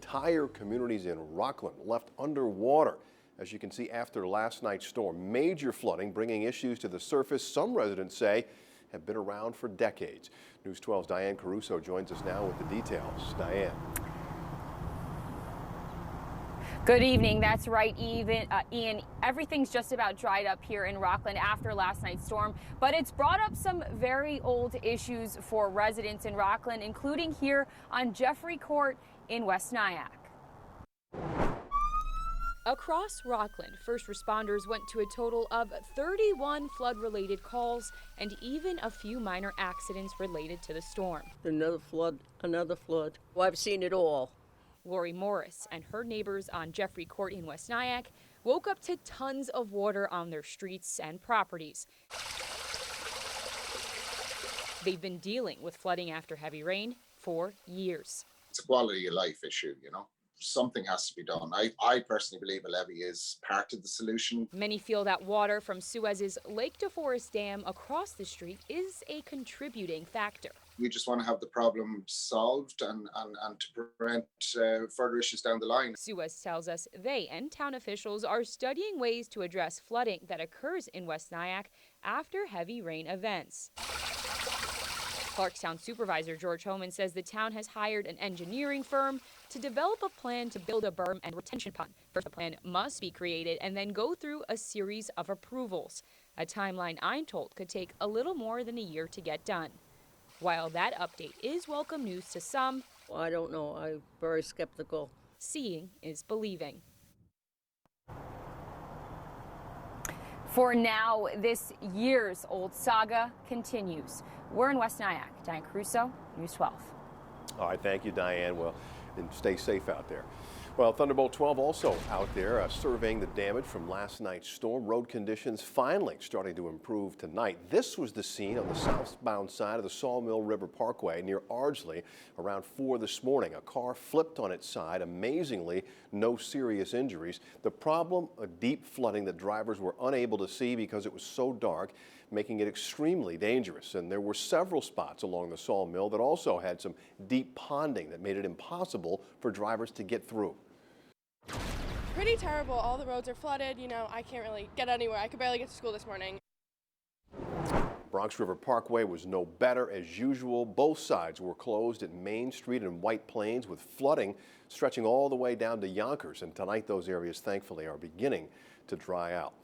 entire communities in Rockland left underwater. As you can see, after last night's storm, major flooding bringing issues to the surface some residents say have been around for decades. News 12's Diane Caruso joins us now with the details. Diane. Good evening. That's right, Ian. Everything's just about dried up here in Rockland after last night's storm, but it's brought up some very old issues for residents in Rockland, including here on Jeffrey Court in West Nyack. Across Rockland, first responders went to a total of 31 flood-related calls and even a few minor accidents related to the storm. Another flood, another flood. Well, I've seen it all. Lori Morris and her neighbors on Jeffrey Court in West Nyack woke up to tons of water on their streets and properties. They've been dealing with flooding after heavy rain for years. It's a quality of life issue, you know. Something has to be done. I personally believe a levee is part of the solution. Many feel that water from Suez's Lake DeForest Dam across the street is a contributing factor. We just want to have the problem solved and to prevent further issues down the line. Suez tells us they and town officials are studying ways to address flooding that occurs in West Nyack after heavy rain events. Clarkstown Supervisor George Homan says the town has hired an engineering firm to develop a plan to build a berm and retention pond. First, the plan must be created and then go through a series of approvals. A timeline I'm told could take a little more than a year to get done. While that update is welcome news to some, I don't know. I'm very skeptical. Seeing is believing. For now, this years-old saga continues. We're in West Nyack. Diane Caruso, News 12. All right, thank you, Diane. Well, and stay safe out there. Well, Thunderbolt 12 also out there surveying the damage from last night's storm. Road conditions finally starting to improve tonight. This was the scene on the southbound side of the Sawmill River Parkway near Ardsley around 4 this morning. A car flipped on its side. Amazingly, no serious injuries. The problem, a deep flooding that drivers were unable to see because it was so dark, making it extremely dangerous. And there were several spots along the Sawmill that also had some deep ponding that made it impossible for drivers to get through. Pretty terrible. All the roads are flooded. You know, I can't really get anywhere. I could barely get to school this morning. Bronx River Parkway was no better as usual. Both sides were closed at Main Street and White Plains, with flooding stretching all the way down to Yonkers. And tonight those areas thankfully are beginning to dry out.